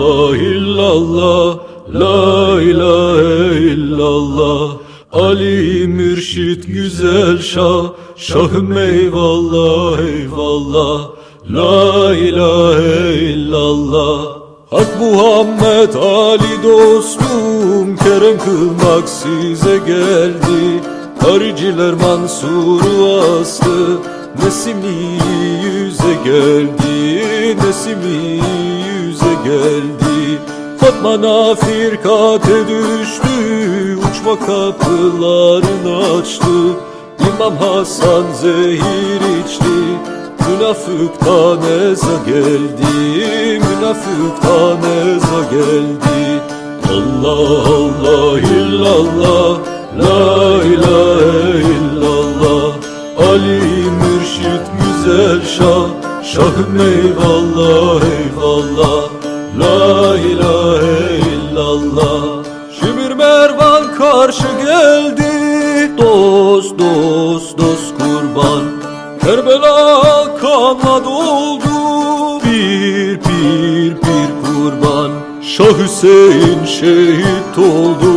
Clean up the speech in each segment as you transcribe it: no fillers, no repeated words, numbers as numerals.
illallah illallah, la ilahe illallah. Ali Mürşit güzel şah, şahım eyvallah eyvallah, la ilahe illallah. Hak Muhammed Ali dostum, kerem kılmak size geldi. Hariciler Mansur'u astı, Nesimi yüze geldi, Nesimi yüze geldi. Fatma nafirkate düştü, uçma kapılarını açtı. İmam Hasan zehir içti, münafıktan eza geldi, münafıktan eza geldi. Allah Allah illallah, la ilahe illallah. Ali Mürşit güzel şah, şahım eyvallah eyvallah, la ilahe illallah. Şimir Mervan karşı geldi, dost dost dost kurban. Kerbela kanla doldu, bir kurban. Şah Hüseyin şehit oldu,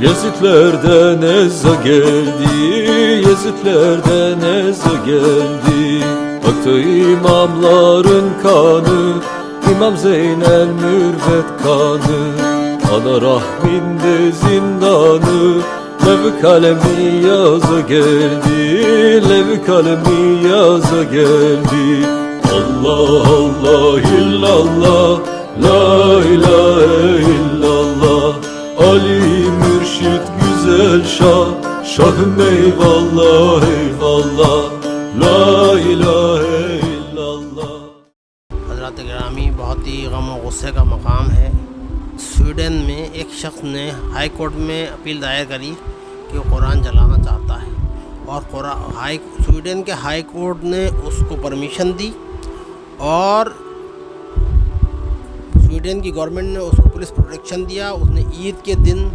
Yezidlerden eza geldi, Yezidlerden eza geldi. Aktı imamların kanı, İmam Zeynel mürvet kanı. Ana rahminde zindanı, lev kalemi yaza geldi, lev kalemi yaza geldi. Allah Allah illallah, la ilahe illallah. Ali Mürşit güzel şah, şahım eyvallah eyvallah, la ilahe illallah. حضرات گرامی، بہت ہی غم و غصے کا مقام ہے۔ Sweden میں ایک شخص نے ہائی کورٹ میں اپیل دائر کری کہ وہ قرآن جلانا چاہتا ہے، اور سویڈن کے ہائی کورٹ نے اس کو پرمیشن دی، اور سویڈن کی گورنمنٹ نے اس کو پولیس پروٹیکشن دیا۔ اس نے عید کے دن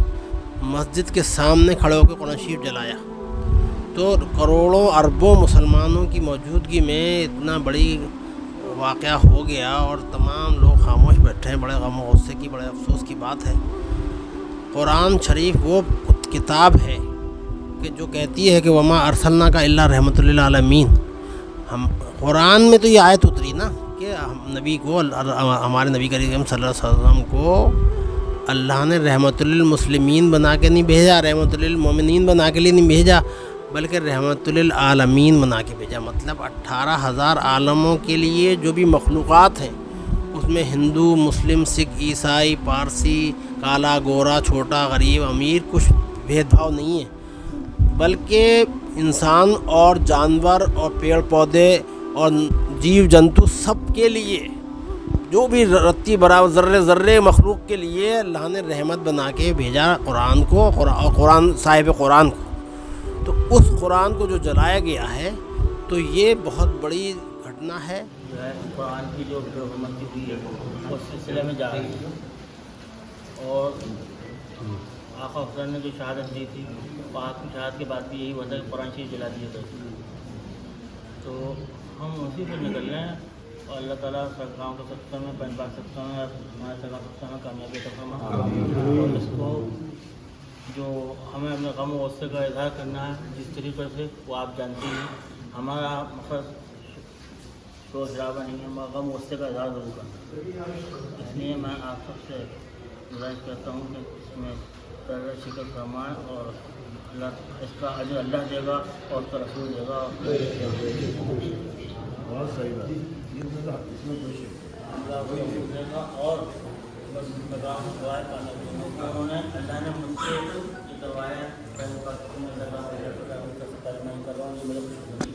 مسجد کے سامنے کھڑے ہو کے قرآن شریف جلایا۔ تو کروڑوں اربوں مسلمانوں کی موجودگی میں اتنا بڑی واقعہ ہو گیا، اور تمام لوگ خاموش بیٹھے ہیں۔ بڑے غم و غصے کی، بڑے افسوس کی بات ہے۔ قرآن شریف وہ کتاب ہے کہ جو کہتی ہے کہ وما ارسلنا کا الا رحمۃ للعالمین۔ ہم قرآن میں تو یہ آیت اتری نا کہ نبی کو، ہمارے نبی کریم صلی اللہ علیہ وسلم کو اللہ نے رحمۃ للمسلمین بنا کے نہیں بھیجا، رحمۃ للمومنین بنا کے لیے نہیں بھیجا، بلکہ رحمۃ للعالمین بنا کے بھیجا۔ مطلب 18,000 عالموں کے لیے جو بھی مخلوقات ہیں، اس میں ہندو، مسلم، سکھ، عیسائی، پارسی، کالا، گورا، چھوٹا، غریب، امیر، کچھ بھید بھاؤ نہیں ہے، بلکہ انسان اور جانور اور پیڑ پودے اور جیو جنتو سب کے لیے، جو بھی رتی برابر ذرے ذرے مخلوق کے لیے اللہ نے رحمت بنا کے بھیجا قرآن کو، اور قرآن صاحب قرآن کو۔ تو اس قرآن کو جو جلایا گیا ہے، تو یہ بہت بڑی گھٹنا ہے۔ جو ہے قرآن کی جو حکومت ہوئی ہے اس سلسلے میں جا رہی ہے، اور آقا حسین نے جو شہادت دی تھی، آپ کی شہادت کے بعد بھی یہی ہوا تھا کہ قرآن شریف جلا دیے گئے تھے۔ تو ہم اسی سے نکل رہے ہیں، اور اللہ تعالیٰ سرکاروں کے سکتا میں، بین باغ سکتا میں، ہمارے سرکار سکتا میں کامیابی کا فرما، اور اس کو جو ہمیں اپنے غم و غصے کا اظہار کرنا ہے جس طریقے سے، وہ آپ جانتے ہیں۔ ہمارا مقصد شور شرابہ نہیں ہے، ہمارا غم و غصے کا اظہار ضرور کرنا ہے۔ اس لیے میں آپ سب سے گزارش کرتا ہوں کہ اس میں شکر فرمائیں، اور اللہ اس کا اجر اللہ دے گا، اور اس کا رسول دے گا۔ بہت صحیح بات، اس میں کوئی شک اللہ کو دے گا، اور بس پیغام دعائیں کرنا انہوں نے، اللہ نے مجھ سے یہ کروایا ہے، میں ان کا لگا نہیں کر رہا ہوں، یہ میرے خوش ہے۔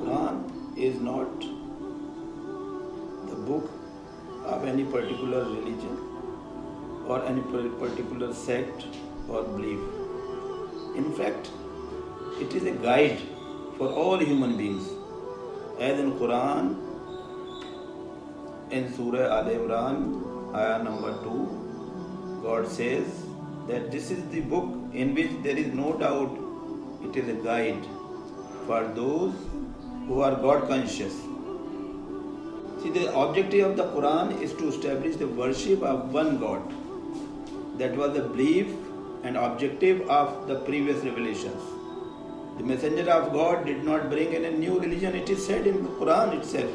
Quran is not the book of any particular religion or any particular sect or belief. In fact, it is a guide for all human beings. As in Quran, in Surah Al Imran, ayah number 2, God says that this is the book in which there is no doubt it is a guide for those who are God conscious. See, the objective of the Quran is to establish the worship of one God. That was the belief and objective of the previous revelations. The messenger of God did not bring any new religion. It is said in the Quran itself.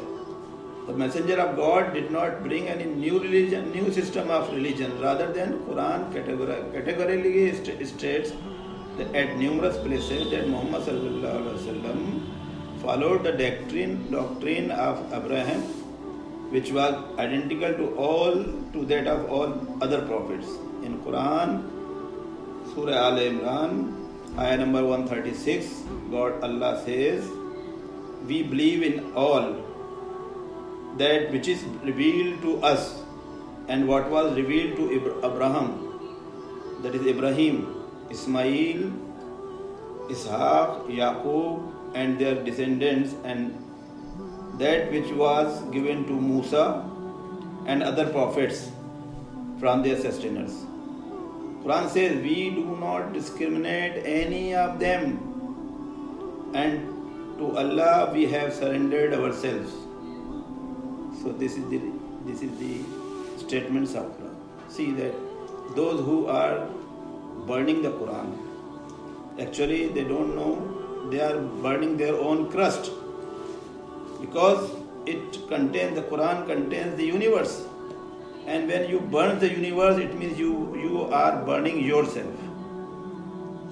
The messenger of God did not bring any new religion, new system of religion. Rather than Quran categorically states that at numerous places that Muhammad sallallahu alaihi wasallam followed the doctrine of Abraham, which was identical to that of all other prophets. In Quran, Surah Al Imran, ayah number 136, Allah says, we believe in all that which is revealed to us, and what was revealed to Abraham, that is Ibrahim, Ismail, Ishaq, Yaqub, and their descendants, and that which was given to Musa and other prophets from their sustainers. Quran says we do not discriminate any of them, and to Allah we have surrendered ourselves. So this is the statements of Quran. See that those who are burning the Quran, actually they don't know they are burning their own crust, because the Quran contains the universe, and when you burn the universe, it means you are burning yourself.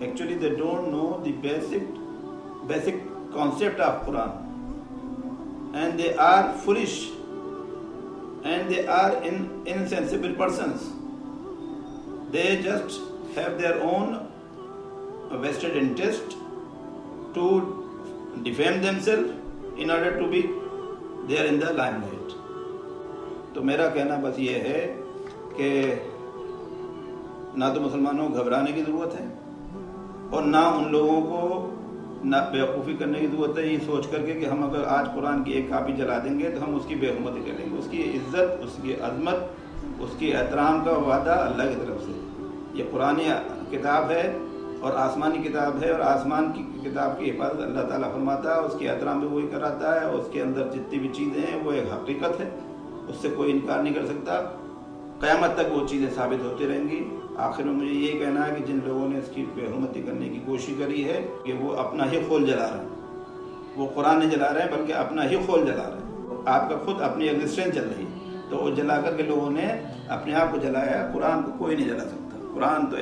Actually, they don't know the basic concept of Quran, and they are foolish, and they are insensible persons. They just have their own vested interest to defend themselves in order to be there in the limelight. تو میرا کہنا بس یہ ہے کہ نہ تو مسلمانوں کو گھبرانے کی ضرورت ہے اور نہ ان لوگوں کو نہ بیوقوفی کرنے کی ضرورت ہے یہ سوچ کر کے کہ ہم اگر آج قرآن کی ایک کاپی جلا دیں گے تو ہم اس کی بے حرمتی کریں گے. اس کی عزت, اس کی عظمت, اس کی احترام کا وعدہ اللہ کی طرف سے. یہ قرآن کتاب ہے اور آسمانی کتاب ہے, اور آسمان کی کتاب کی حفاظت اللہ تعالیٰ فرماتا ہے, اس کی احترام بھی وہی کراتا ہے, اور اس کے اندر جتنی بھی چیزیں ہیں وہ ایک حقیقت ہے, اس سے کوئی انکار نہیں کر سکتا. قیامت تک وہ چیزیں ثابت ہوتی رہیں گی. آخر میں مجھے یہ کہنا ہے کہ جن لوگوں نے اس کی بے حرمتی کرنے کی کوشش کری ہے کہ وہ اپنا ہی خول جلا رہے ہیں. وہ قرآن نہیں جلا رہے ہیں بلکہ اپنا ہی خول جلا رہے ہیں. آپ کا خود اپنی ایگزسٹنس چل رہی ہے تو وہ جلا کر کے لوگوں نے اپنے آپ کو جلایا. قرآن کو کوئی نہیں جلا سکتا. قرآن تو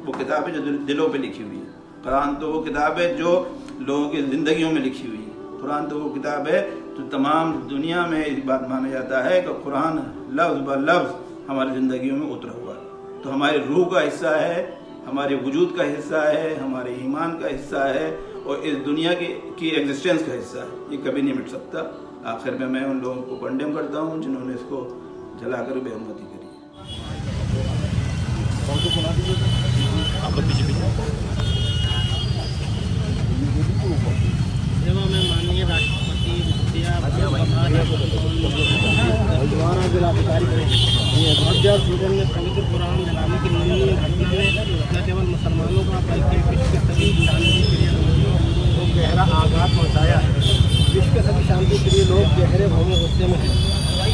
وہ کتاب ہے جو دلوں پہ لکھی ہوئی ہے. قرآن تو وہ کتاب ہے جو لوگوں کی زندگیوں میں لکھی ہوئی ہے. قرآن تو وہ کتاب ہے جو تمام دنیا میں اس بات مانا جاتا ہے کہ قرآن لفظ ب لفظ ہماری زندگیوں میں اترا ہوا ہے. تو ہماری روح کا حصہ ہے, ہمارے وجود کا حصہ ہے, ہمارے ایمان کا حصہ ہے, اور اس دنیا کی ایگزسٹنس کا حصہ ہے. یہ کبھی نہیں مٹ سکتا. آخر میں ان لوگوں کو کنڈیم کرتا ہوں جنہوں نے اس کو جلا کر بے حرمتی کری. میں ماننیے راشٹرپتی سویڈن میں پوتر قرآن جلانے کی نئی گھٹنا میں نہ کیول مسلمانوں کا بلکہ وشو کے سبھی شانتی پریہ لوگوں کو گہرا آگاہ پہنچایا ہے. وشو کے سبھی شانتی پریہ لوگ گہرے بھوم غصے میں ہیں.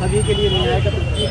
سبھی کے لیے نیائے کا پرتیک.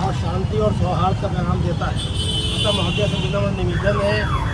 اور شانتی اور سوہارد کا پیغام دیتا ہے. اتنا مہودیہ سے ونمر نویدن ہے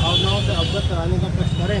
بھاوناؤں سے اوگت کرانے کا کشٹ کریں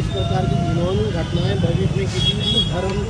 اس پرکار کی گھنونی گھٹنائیں بھوشیہ میں کسی بھی دھرم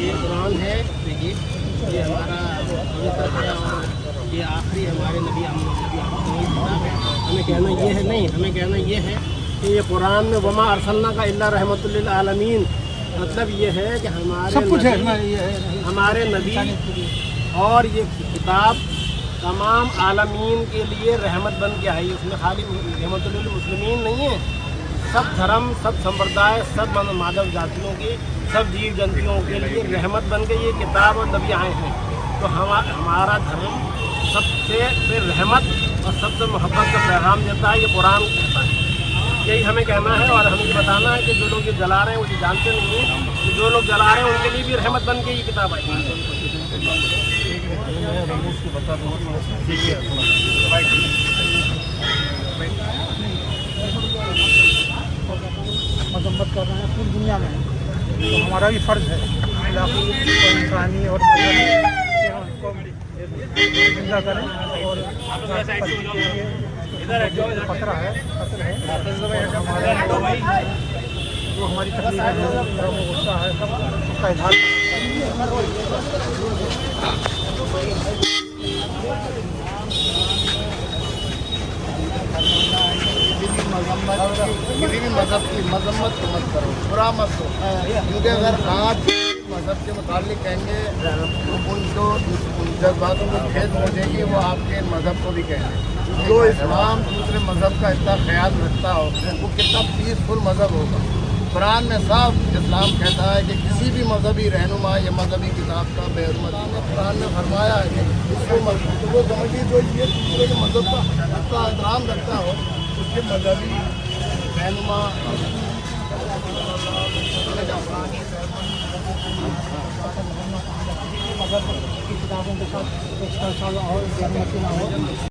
یہ قرآن ہے, یہ ہمارا پوتر ہے اور یہ آخری ہمارے نبی کتاب ہے. ہمیں کہنا یہ ہے نہیں, ہمیں کہنا یہ ہے کہ یہ قرآن میں وما ارسلنا کا الا رحمت للعالمین, مطلب یہ ہے کہ ہمارے نبی اور یہ کتاب تمام عالمین کے لیے رحمت بن کے آئی. اس میں خالی رحمت للمسلمین نہیں ہے, سب دھرم, سب سمپردائے, سب مادو جاتیوں کے, سب جیو جنتیوں کے لیے رحمت بن کے یہ کتاب اور نبی آئے ہیں. تو ہمارا دھرم سب سے رحمت اور سب سے محبت کا پیغام دیتا ہے. یہ قرآن کہتا ہے. یہی ہمیں کہنا ہے اور ہمیں یہ بتانا ہے کہ جو لوگ یہ جلا رہے ہیں وہ یہ جانتے نہیں ہیں کہ جو لوگ جلا رہے ہیں ان کے لیے بھی رحمت بن کے یہ کتاب آئی. مذمت کر رہے ہیں پوری دنیا میں, تو ہمارا بھی فرض ہے علاقائی اور انسانی اور زندہ کریں. اور خطرہ ہے جو ہماری تکلیف ہے, جو غصہ ہے, سب اس کا اظہار کسی بھی مذہب کی مذمت مت کرو, برا مت ہو, کیونکہ اگر آپ مذہب کے متعلق کہیں گے تو ان جذباتوں کو کھیت پہنچے گی, وہ آپ کے مذہب کو بھی کہیں گے. جو اسلام دوسرے مذہب کا اتنا خیال رکھتا ہو وہ کتنا پیسفل مذہب ہوگا. قرآن میں صاف اسلام کہتا ہے کہ کسی بھی مذہبی رہنما یا مذہبی کتاب کا بے حرمتی نے قرآن میں فرمایا ہے کہ اس کو تو وہ سمجھیے جو یہ دوسرے کے مذہب کا احترام رکھتا ہو اس کے مذہبی رہنما مذہب کی کتابوں کے ساتھ اور